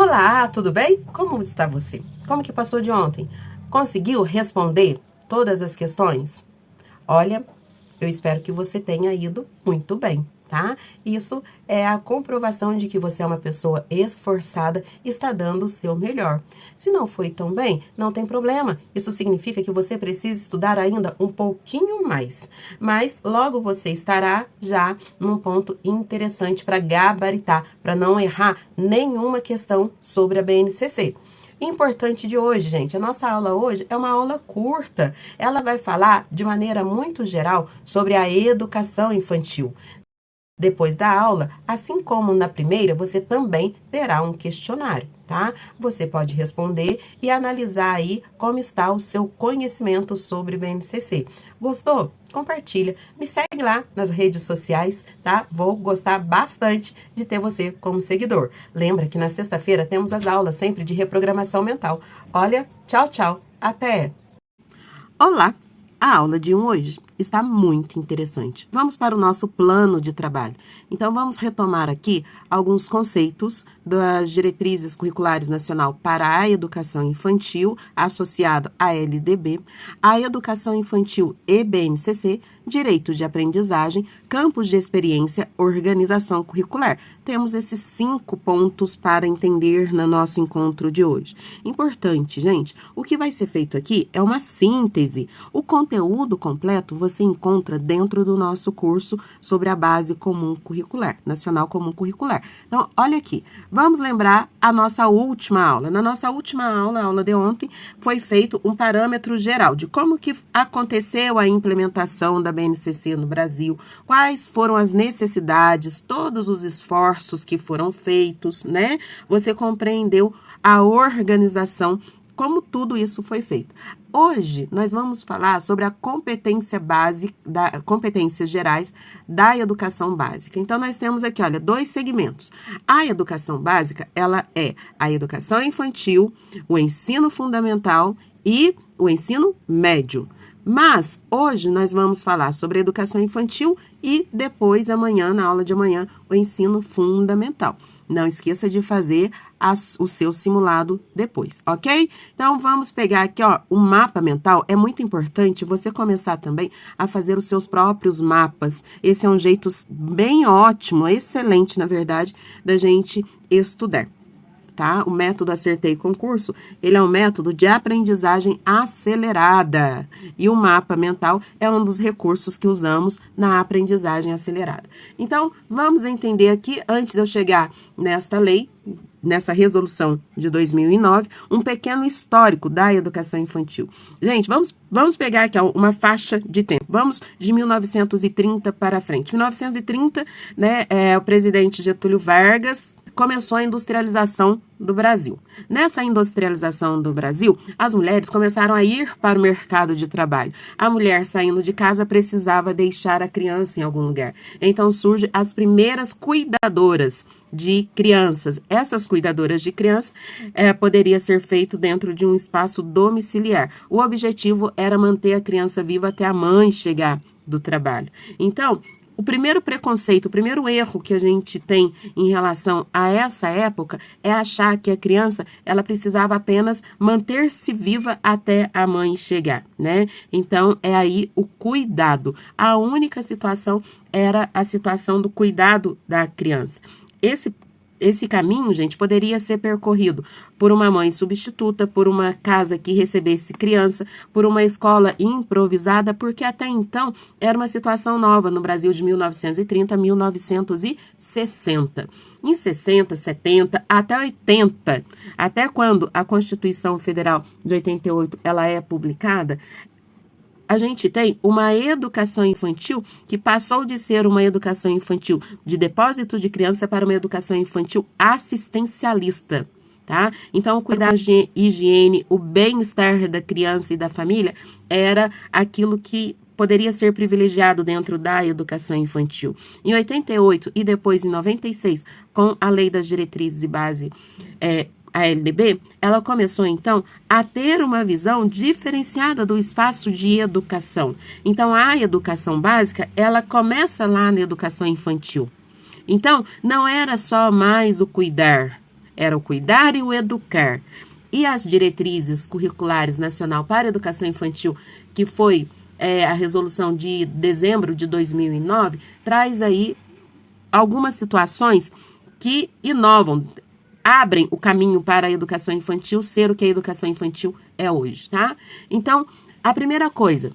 Olá, tudo bem? Como está você? Como que passou de ontem? Conseguiu responder todas as questões? Olha, eu espero que você tenha ido muito bem, tá? Isso é a comprovação de que você é uma pessoa esforçada e está dando o seu melhor. Se não foi tão bem, não tem problema. Isso significa que você precisa estudar ainda um pouquinho mais. Mas logo você estará já num ponto interessante para gabaritar, para não errar nenhuma questão sobre a BNCC. Importante de hoje, gente, a nossa aula hoje é uma aula curta. Ela vai falar de maneira muito geral sobre a educação infantil. Depois da aula, assim como na primeira, você também terá um questionário, tá? Você pode responder e analisar aí como está o seu conhecimento sobre o BNCC. Gostou? Compartilha. Me segue lá nas redes sociais, tá? Vou gostar bastante de ter você como seguidor. Lembra que na sexta-feira temos as aulas sempre de reprogramação mental. Olha, tchau, tchau. Até! Olá! A aula de hoje está muito interessante. Vamos para o nosso plano de trabalho. Então, vamos retomar aqui alguns conceitos das diretrizes curriculares nacional para a educação infantil, associado à LDB, a educação infantil e BNCC, direito de aprendizagem, campos de experiência, organização curricular. Temos esses 5 pontos para entender no nosso encontro de hoje. Importante, gente, o que vai ser feito aqui é uma síntese. O conteúdo completo você encontra dentro do nosso curso sobre a base comum curricular, nacional comum curricular. Então, olha aqui, vamos lembrar a nossa última aula. Na nossa última aula, a aula de ontem, foi feito um parâmetro geral de como que aconteceu a implementação da BNCC no Brasil, quais foram as necessidades, todos os esforços que foram feitos, né? Você compreendeu a organização, como tudo isso foi feito. Hoje, nós vamos falar sobre a competência base, competências gerais da educação básica. Então, nós temos aqui, olha, 2 segmentos. A educação básica, ela é a educação infantil, o ensino fundamental e o ensino médio. Mas, hoje, nós vamos falar sobre a educação infantil e depois, amanhã, na aula de amanhã, o ensino fundamental. Não esqueça de fazer o seu simulado depois, ok? Então, vamos pegar aqui, ó, o mapa mental. É muito importante você começar também a fazer os seus próprios mapas. Esse é um jeito bem ótimo, excelente, na verdade, da gente estudar. Tá? O método Acertei Concurso, ele é um método de aprendizagem acelerada. E o mapa mental é um dos recursos que usamos na aprendizagem acelerada. Então, vamos entender aqui, antes de eu chegar nesta lei, nessa resolução de 2009, um pequeno histórico da educação infantil. Gente, vamos pegar aqui uma faixa de tempo. Vamos de 1930 para frente. 1930, né, o presidente Getúlio Vargas começou a industrialização do Brasil. Nessa industrialização do Brasil, as mulheres começaram a ir para o mercado de trabalho. A mulher saindo de casa precisava deixar a criança em algum lugar. Então surgem as primeiras cuidadoras de crianças. Essas cuidadoras de crianças poderia ser feito dentro de um espaço domiciliar. O objetivo era manter a criança viva até a mãe chegar do trabalho. Então, o primeiro preconceito, o primeiro erro que a gente tem em relação a essa época é achar que a criança, ela precisava apenas manter-se viva até a mãe chegar, né? Então, é aí o cuidado. A única situação era a situação do cuidado da criança. Esse caminho, gente, poderia ser percorrido por uma mãe substituta, por uma casa que recebesse criança, por uma escola improvisada, porque até então era uma situação nova no Brasil de 1930 a 1960. Em 60, 70, até 80, até quando a Constituição Federal de 88 ela é publicada, a gente tem uma educação infantil que passou de ser uma educação infantil de depósito de criança para uma educação infantil assistencialista, tá? Então, o cuidado de higiene, o bem-estar da criança e da família era aquilo que poderia ser privilegiado dentro da educação infantil. Em 88 e depois em 96, com a Lei das Diretrizes e Base, a LDB, ela começou, então, a ter uma visão diferenciada do espaço de educação. Então, a educação básica, ela começa lá na educação infantil. Então, não era só mais o cuidar, era o cuidar e o educar. E as diretrizes curriculares nacional para a educação infantil, que foi a resolução de dezembro de 2009, traz aí algumas situações que inovam, abrem o caminho para a educação infantil ser o que a educação infantil é hoje, tá? Então, a primeira coisa,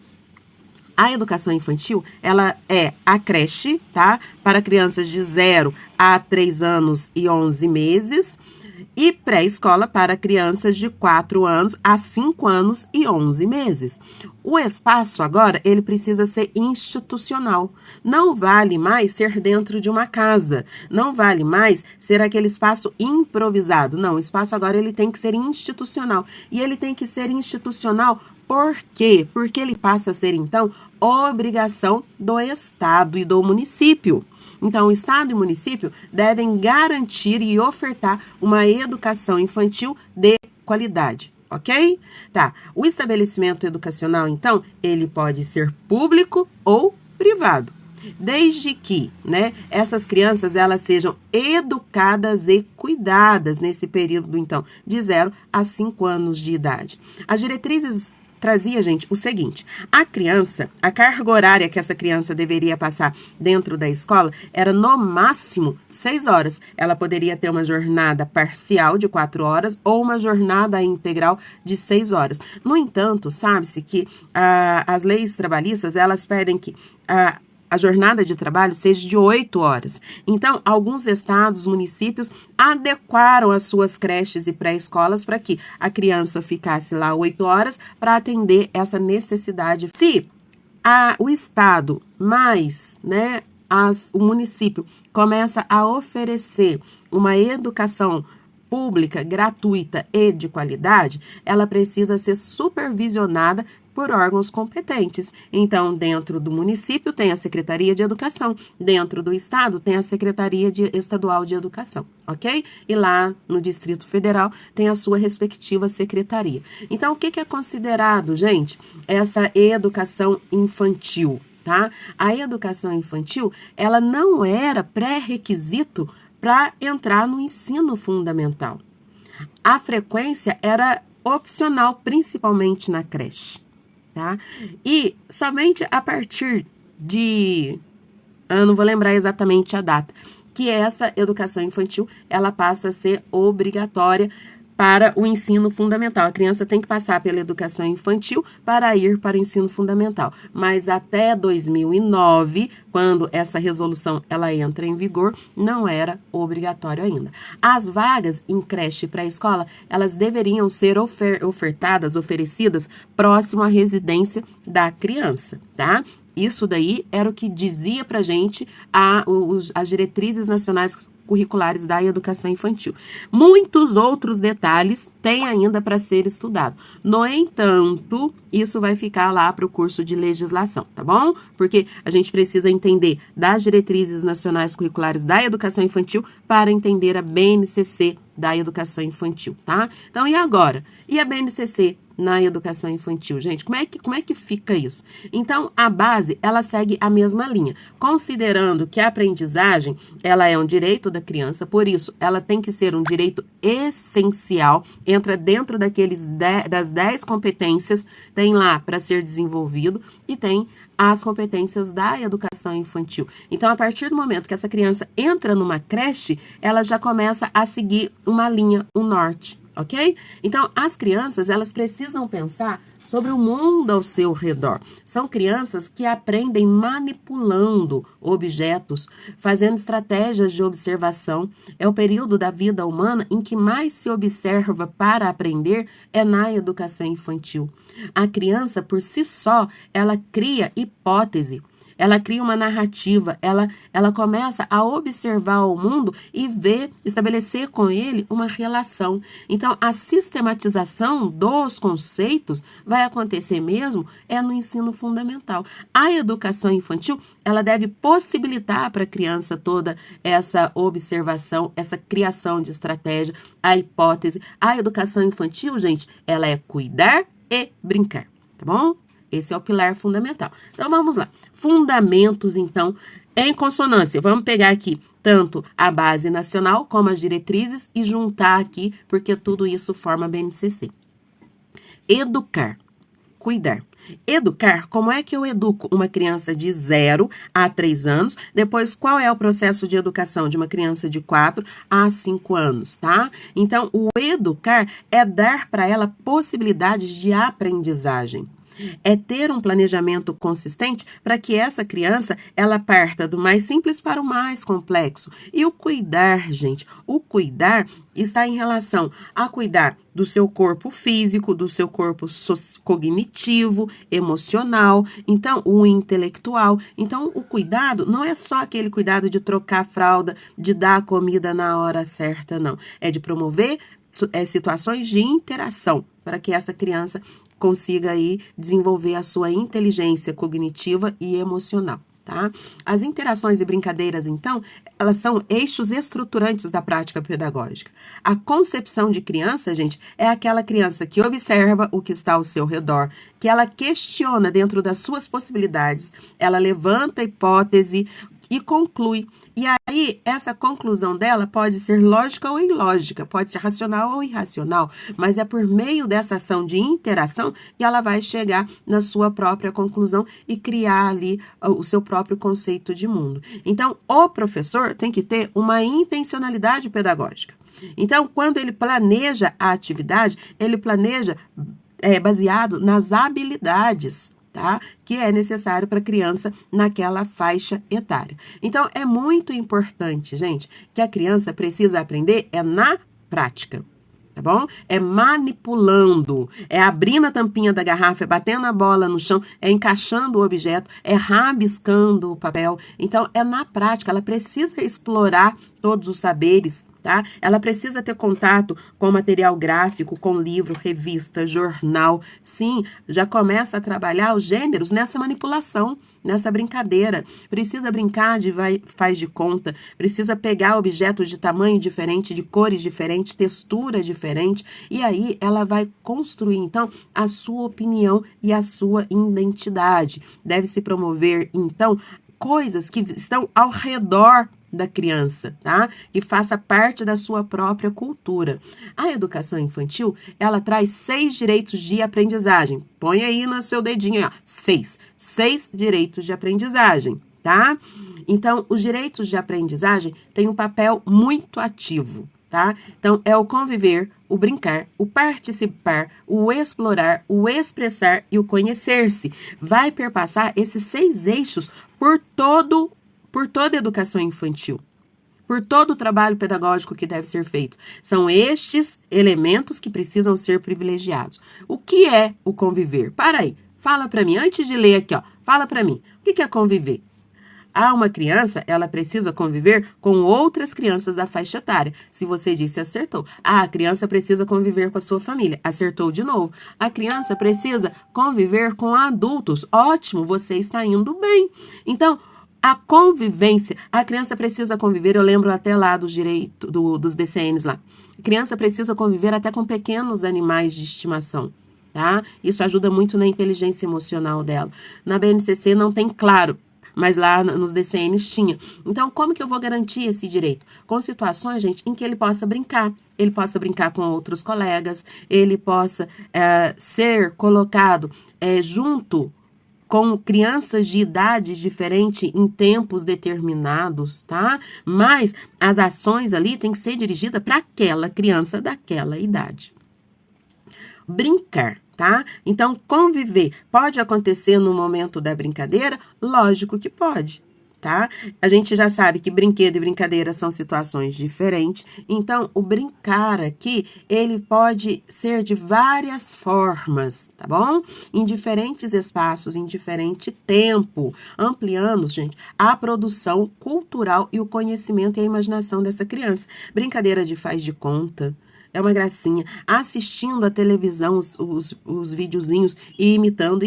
a educação infantil, ela é a creche, tá? Para crianças de 0 a 3 anos e 11 meses, e pré-escola para crianças de 4 anos a 5 anos e 11 meses. O espaço agora, ele precisa ser institucional. Não vale mais ser dentro de uma casa. Não vale mais ser aquele espaço improvisado. Não, o espaço agora ele tem que ser institucional. E ele tem que ser institucional por quê? Porque ele passa a ser, então, obrigação do Estado e do município. Então, o Estado e o município devem garantir e ofertar uma educação infantil de qualidade, ok? Tá. O estabelecimento educacional, então, ele pode ser público ou privado, desde que, né, essas crianças, elas sejam educadas e cuidadas nesse período, então, de 0 a 5 anos de idade. As diretrizes trazia, gente, o seguinte: a criança, a carga horária que essa criança deveria passar dentro da escola era no máximo 6 horas. Ela poderia ter uma jornada parcial de 4 horas ou uma jornada integral de 6 horas. No entanto, sabe-se que as leis trabalhistas, elas pedem que a jornada de trabalho seja de 8 horas. Então, alguns estados, municípios, adequaram as suas creches e pré-escolas para que a criança ficasse lá 8 horas para atender essa necessidade. Se o estado mais, né, o município começa a oferecer uma educação pública, gratuita e de qualidade, ela precisa ser supervisionada por órgãos competentes. Então, dentro do município tem a Secretaria de Educação, dentro do estado tem a Secretaria Estadual de Educação, ok? E lá no Distrito Federal tem a sua respectiva secretaria. Então, o que é considerado, gente, essa educação infantil, tá? A educação infantil, ela não era pré-requisito para entrar no ensino fundamental. A frequência era opcional, principalmente na creche. Tá? E somente a partir de, eu não vou lembrar exatamente a data, que essa educação infantil, ela passa a ser obrigatória para o ensino fundamental. A criança tem que passar pela educação infantil para ir para o ensino fundamental. Mas até 2009, quando essa resolução ela entra em vigor, não era obrigatório ainda. As vagas em creche e pré-escola, elas deveriam ser oferecidas próximo à residência da criança, tá? Isso daí era o que dizia pra gente as diretrizes nacionais curriculares da educação infantil. Muitos outros detalhes têm ainda para ser estudado. No entanto, isso vai ficar lá para o curso de legislação, tá bom? Porque a gente precisa entender das diretrizes nacionais curriculares da educação infantil para entender a BNCC da educação infantil, tá? Então, e agora? E a BNCC na educação infantil, gente? Como é que fica isso? Então, a base, ela segue a mesma linha, considerando que a aprendizagem, ela é um direito da criança, por isso, ela tem que ser um direito essencial, entra dentro das 10 competências, tem lá para ser desenvolvido e tem as competências da educação infantil. Então, a partir do momento que essa criança entra numa creche, ela já começa a seguir uma linha, um norte, ok? Então, as crianças, elas precisam pensar sobre o mundo ao seu redor. São crianças que aprendem manipulando objetos, fazendo estratégias de observação. É o período da vida humana em que mais se observa para aprender é na educação infantil. A criança, por si só, ela cria hipótese. Ela cria uma narrativa, ela começa a observar o mundo e estabelecer com ele uma relação. Então, a sistematização dos conceitos vai acontecer mesmo no ensino fundamental. A educação infantil, ela deve possibilitar para a criança toda essa observação, essa criação de estratégia, a hipótese. A educação infantil, gente, ela é cuidar e brincar, tá bom? Esse é o pilar fundamental. Então, vamos lá. Fundamentos, então, em consonância. Vamos pegar aqui tanto a base nacional como as diretrizes e juntar aqui, porque tudo isso forma a BNCC. Educar, cuidar. Educar, como é que eu educo uma criança de 0 a 3 anos? Depois, qual é o processo de educação de uma criança de 4 a 5 anos, tá? Então, o educar é dar para ela possibilidades de aprendizagem. É ter um planejamento consistente para que essa criança, ela parta do mais simples para o mais complexo. E o cuidar, gente, o cuidar está em relação a cuidar do seu corpo físico, do seu corpo cognitivo, emocional, então o intelectual. Então, o cuidado não é só aquele cuidado de trocar a fralda, de dar a comida na hora certa, não. É de promover situações de interação para que essa criança consiga aí desenvolver a sua inteligência cognitiva e emocional, tá? As interações e brincadeiras, então, elas são eixos estruturantes da prática pedagógica. A concepção de criança, gente, é aquela criança que observa o que está ao seu redor, que ela questiona dentro das suas possibilidades, ela levanta a hipótese e conclui. E aí, essa conclusão dela pode ser lógica ou ilógica, pode ser racional ou irracional, mas é por meio dessa ação de interação que ela vai chegar na sua própria conclusão e criar ali o seu próprio conceito de mundo. Então, o professor tem que ter uma intencionalidade pedagógica. Então, quando ele planeja a atividade, ele planeja baseado nas habilidades, tá? Que é necessário para a criança naquela faixa etária. Então, é muito importante, gente, que a criança precisa aprender na prática, tá bom? É manipulando, é abrindo a tampinha da garrafa, é batendo a bola no chão, é encaixando o objeto, é rabiscando o papel. Então, é na prática, ela precisa explorar todos os saberes, tá? Ela precisa ter contato com material gráfico, com livro, revista, jornal. Sim, já começa a trabalhar os gêneros nessa manipulação, nessa brincadeira. Precisa brincar de faz de conta, precisa pegar objetos de tamanho diferente, de cores diferentes, textura diferente, e aí ela vai construir, então, a sua opinião e a sua identidade. Deve se promover, então, coisas que estão ao redor da criança, tá? Que faça parte da sua própria cultura. A educação infantil, ela traz 6 direitos de aprendizagem. Põe aí no seu dedinho, ó, 6 direitos de aprendizagem, tá? Então, os direitos de aprendizagem têm um papel muito ativo, tá? Então, é o conviver, o brincar, o participar, o explorar, o expressar e o conhecer-se. Vai perpassar esses 6 eixos por toda a educação infantil, por todo o trabalho pedagógico que deve ser feito. São estes elementos que precisam ser privilegiados. O que é o conviver? Para aí, fala para mim, antes de ler aqui, ó, fala para mim, o que é conviver? Uma criança, ela precisa conviver com outras crianças da faixa etária. Se você disse, acertou. A criança precisa conviver com a sua família. Acertou de novo. A criança precisa conviver com adultos. Ótimo, você está indo bem. Então, a convivência, a criança precisa conviver, eu lembro até lá dos direitos, dos DCNs lá. A criança precisa conviver até com pequenos animais de estimação, tá? Isso ajuda muito na inteligência emocional dela. Na BNCC não tem, claro, mas lá nos DCNs tinha. Então, como que eu vou garantir esse direito? Com situações, gente, em que ele possa brincar. Ele possa brincar com outros colegas, ele possa ser colocado junto com crianças de idade diferente em tempos determinados, tá? Mas as ações ali têm que ser dirigidas para aquela criança daquela idade. Brincar, tá? Então, conviver pode acontecer no momento da brincadeira? Lógico que pode, tá? A gente já sabe que brinquedo e brincadeira são situações diferentes, então o brincar aqui, ele pode ser de várias formas, tá bom? Em diferentes espaços, em diferente tempo, ampliando, gente, a produção cultural e o conhecimento e a imaginação dessa criança. Brincadeira de faz de conta, é uma gracinha. Assistindo a televisão, os videozinhos e imitando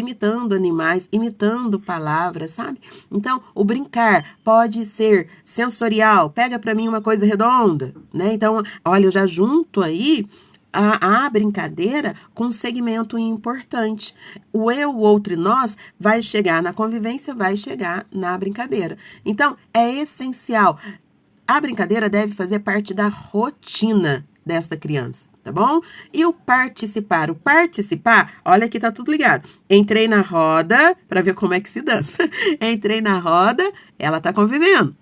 animais, imitando palavras, sabe? Então, o brincar pode ser sensorial. Pega pra mim uma coisa redonda, né? Então, olha, eu já junto aí a brincadeira com um segmento importante. O eu, o outro e nós vai chegar na convivência, vai chegar na brincadeira. Então, é essencial. A brincadeira deve fazer parte da rotina desta criança, tá bom? E o participar? O participar, olha aqui, tá tudo ligado. Entrei na roda, para ver como é que se dança. Entrei na roda, ela tá convivendo.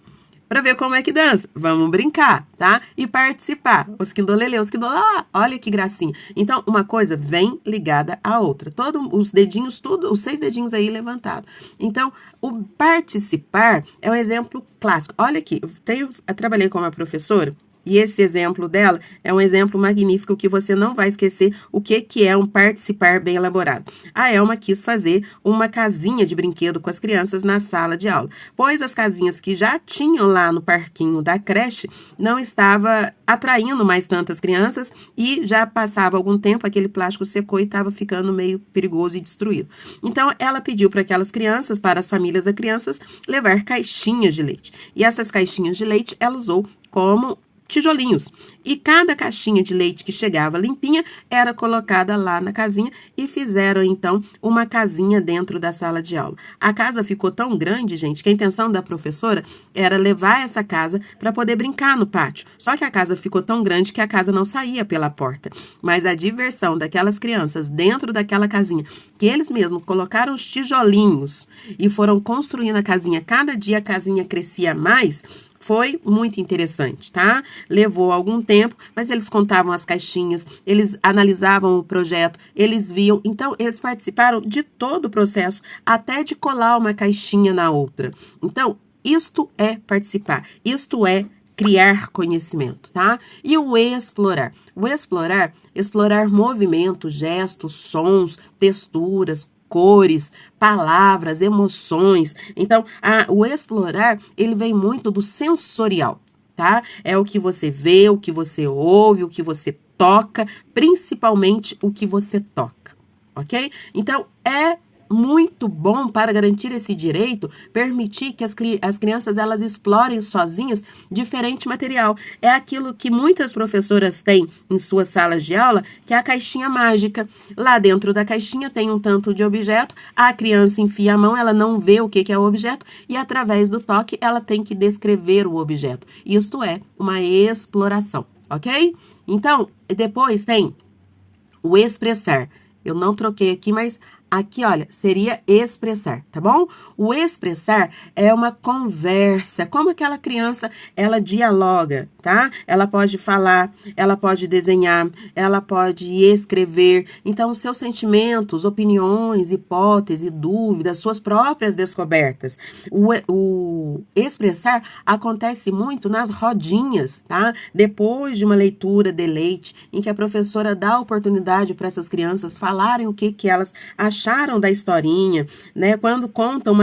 Para ver como é que dança, vamos brincar, tá? E participar. Os quindolele, os quindolá, olha que gracinha. Então, uma coisa vem ligada à outra. Todos os dedinhos, tudo, os 6 dedinhos aí levantados. Então, o participar é um exemplo clássico. Olha aqui, eu trabalhei com uma professora. E esse exemplo dela é um exemplo magnífico que você não vai esquecer o que é um participar bem elaborado. A Elma quis fazer uma casinha de brinquedo com as crianças na sala de aula, pois as casinhas que já tinham lá no parquinho da creche não estava atraindo mais tantas crianças e já passava algum tempo, aquele plástico secou e estava ficando meio perigoso e destruído. Então, ela pediu para aquelas crianças, para as famílias das crianças, levar caixinhas de leite. E essas caixinhas de leite ela usou como tijolinhos. E cada caixinha de leite que chegava limpinha era colocada lá na casinha e fizeram, então, uma casinha dentro da sala de aula. A casa ficou tão grande, gente, que a intenção da professora era levar essa casa para poder brincar no pátio. Só que a casa ficou tão grande que a casa não saía pela porta. Mas a diversão daquelas crianças dentro daquela casinha, que eles mesmos colocaram os tijolinhos e foram construindo a casinha, cada dia a casinha crescia mais, foi muito interessante, tá? Levou algum tempo, mas eles contavam as caixinhas, eles analisavam o projeto, eles viam. Então, eles participaram de todo o processo, até de colar uma caixinha na outra. Então, isto é participar, isto é criar conhecimento, tá? E o explorar? O explorar movimentos, gestos, sons, texturas, cores, palavras, emoções. Então, o explorar, ele vem muito do sensorial, tá? É o que você vê, o que você ouve, o que você toca, principalmente o que você toca, ok? Então, é muito bom para garantir esse direito, permitir que as crianças elas explorem sozinhas diferente material. É aquilo que muitas professoras têm em suas salas de aula, que é a caixinha mágica. Lá dentro da caixinha tem um tanto de objeto, a criança enfia a mão, ela não vê o que é o objeto e através do toque ela tem que descrever o objeto. Isto é uma exploração, ok? Então, depois tem o expressar. Eu não troquei aqui, mas aqui, olha, seria expressar, tá bom? O expressar é uma conversa, como aquela criança, ela dialoga, tá? Ela pode falar, ela pode desenhar, ela pode escrever. Então, os seus sentimentos, opiniões, hipóteses, dúvidas, suas próprias descobertas. O expressar acontece muito nas rodinhas, tá? Depois de uma leitura de leite, em que a professora dá a oportunidade para essas crianças falarem o que elas acharam da historinha, né? Quando contam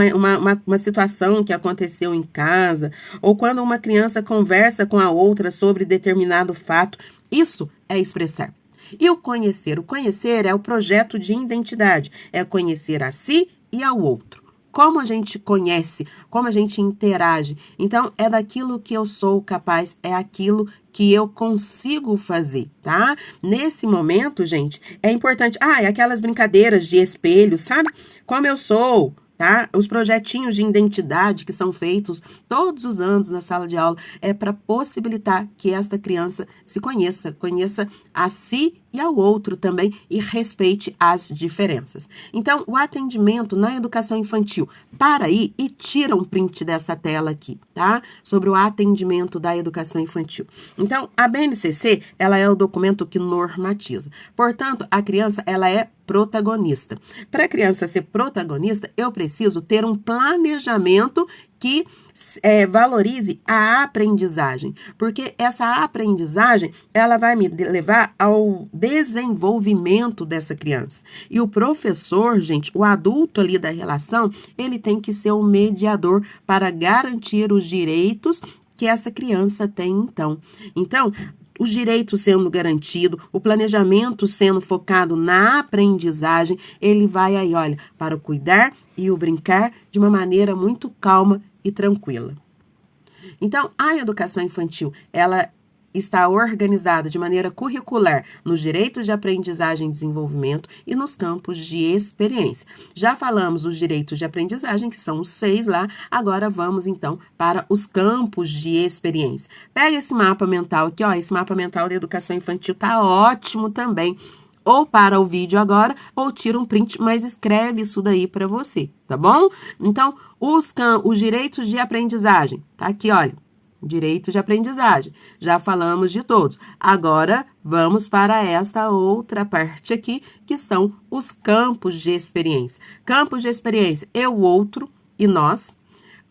uma situação que aconteceu em casa, ou quando uma criança conversa com a outra sobre determinado fato, isso é expressar. E o conhecer? O conhecer é o projeto de identidade, é conhecer a si e ao outro. Como a gente conhece, como a gente interage. Então, é daquilo que eu sou capaz, é aquilo que eu consigo fazer, tá? Nesse momento, gente, é importante. É aquelas brincadeiras de espelho, sabe? Como eu sou, tá? Os projetinhos de identidade que são feitos todos os anos na sala de aula é para possibilitar que esta criança se conheça a si e ao outro também e respeite as diferenças. Então, o atendimento na educação infantil, para aí e tira um print dessa tela aqui, tá? Sobre o atendimento da educação infantil. Então, a BNCC, ela é o documento que normatiza. Portanto, a criança, ela é protagonista. Para a criança ser protagonista, eu preciso ter um planejamento que valorize a aprendizagem, porque essa aprendizagem, ela vai me levar ao desenvolvimento dessa criança. E o professor, gente, o adulto ali da relação, ele tem que ser o mediador para garantir os direitos que essa criança tem, então. Então, os direitos sendo garantidos, o planejamento sendo focado na aprendizagem, ele vai aí, olha, para o cuidar e o brincar de uma maneira muito calma e tranquila. Então, a educação infantil, ela está organizada de maneira curricular nos direitos de aprendizagem e desenvolvimento e nos campos de experiência. Já falamos os direitos de aprendizagem, que são os 6 lá, agora vamos então para os campos de experiência. Pega esse mapa mental aqui, ó, esse mapa mental da educação infantil tá ótimo também. Ou para o vídeo agora, ou tira um print, mas escreve isso daí para você, tá bom? Então, os direitos de aprendizagem, tá aqui, olha, direito de aprendizagem, já falamos de todos. Agora, vamos para esta outra parte aqui, que são os campos de experiência. Campos de experiência, eu, o outro e nós.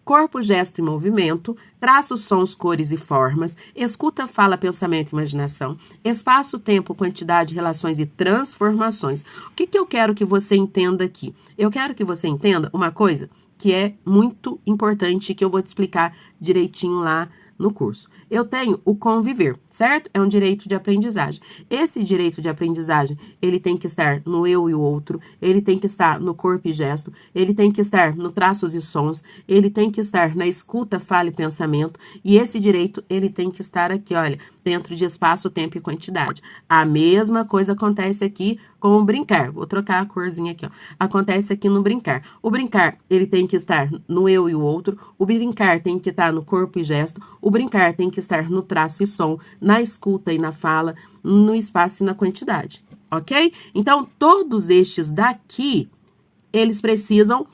Corpo, gesto e movimento, traços, sons, cores e formas, escuta, fala, pensamento e imaginação, espaço, tempo, quantidade, relações e transformações. O que eu quero que você entenda aqui? Eu quero que você entenda uma coisa que é muito importante, que eu vou te explicar direitinho lá no curso. Eu tenho o conviver, certo? É um direito de aprendizagem. Esse direito de aprendizagem, ele tem que estar no eu e o outro, ele tem que estar no corpo e gesto, ele tem que estar no traços e sons, ele tem que estar na escuta, fala e pensamento, e esse direito, ele tem que estar aqui, olha, dentro de espaço, tempo e quantidade. A mesma coisa acontece aqui com o brincar. Vou trocar a corzinha aqui, ó. Acontece aqui no brincar. O brincar, ele tem que estar no eu e o outro, o brincar tem que estar no corpo e gesto, o brincar tem que estar no traço e som, na escuta e na fala, no espaço e na quantidade, ok? Então, todos estes daqui, eles precisam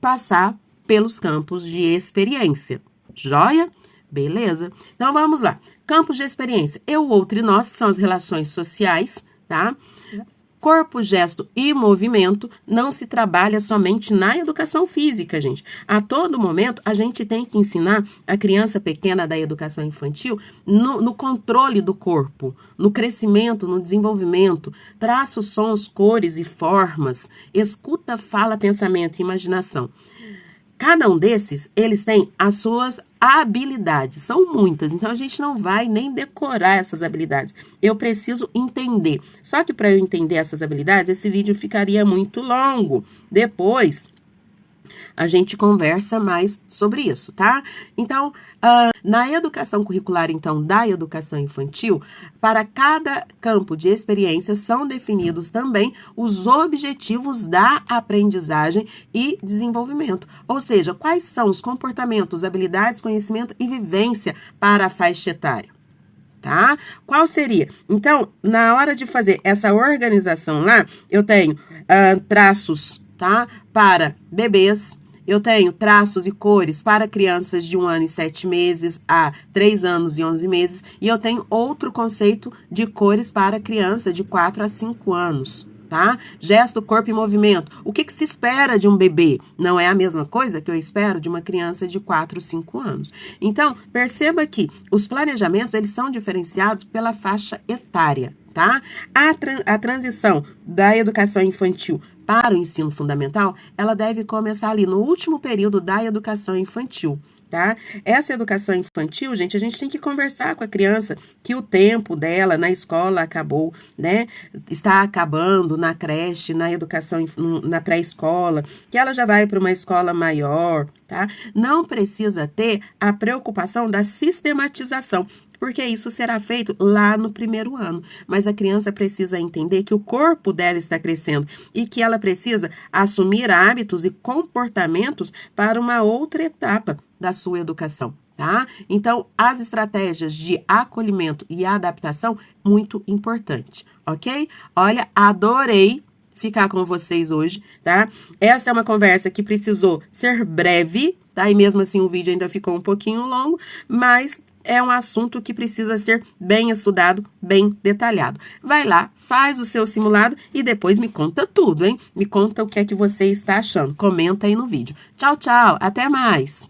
passar pelos campos de experiência, joia? Beleza? Então, vamos lá. Campos de experiência, eu, o outro e nós, que são as relações sociais, tá? Corpo, gesto e movimento não se trabalha somente na educação física, gente. A todo momento, a gente tem que ensinar a criança pequena da educação infantil no controle do corpo, no crescimento, no desenvolvimento, traços, sons, cores e formas, escuta, fala, pensamento e imaginação. Cada um desses, eles têm as suas habilidades, são muitas, então a gente não vai nem decorar essas habilidades. Eu preciso entender. Só que para eu entender essas habilidades, esse vídeo ficaria muito longo. Depois, a gente conversa mais sobre isso, tá? Então, na educação curricular, então, da educação infantil, para cada campo de experiência são definidos também os objetivos da aprendizagem e desenvolvimento. Ou seja, quais são os comportamentos, habilidades, conhecimento e vivência para a faixa etária. Tá? Qual seria? Então, na hora de fazer essa organização lá, eu tenho traços, tá? Para bebês. Eu tenho traços e cores para crianças de 1 ano e 7 meses a 3 anos e 11 meses. E eu tenho outro conceito de cores para criança de 4 a 5 anos, tá? Gesto, corpo e movimento. O que se espera de um bebê? Não é a mesma coisa que eu espero de uma criança de 4 ou 5 anos. Então, perceba que os planejamentos, eles são diferenciados pela faixa etária, tá? A transição da educação infantil para o ensino fundamental, ela deve começar ali no último período da educação infantil, tá? Essa educação infantil, gente, a gente tem que conversar com a criança que o tempo dela na escola acabou, né? Está acabando na creche, na educação, na pré-escola, que ela já vai para uma escola maior, tá? Não precisa ter a preocupação da sistematização, porque isso será feito lá no primeiro ano. Mas a criança precisa entender que o corpo dela está crescendo e que ela precisa assumir hábitos e comportamentos para uma outra etapa da sua educação, tá? Então, as estratégias de acolhimento e adaptação, muito importante, ok? Olha, adorei ficar com vocês hoje, tá? Esta é uma conversa que precisou ser breve, tá? E mesmo assim o vídeo ainda ficou um pouquinho longo, mas é um assunto que precisa ser bem estudado, bem detalhado. Vai lá, faz o seu simulado e depois me conta tudo, hein? Me conta o que é que você está achando. Comenta aí no vídeo. Tchau, tchau. Até mais.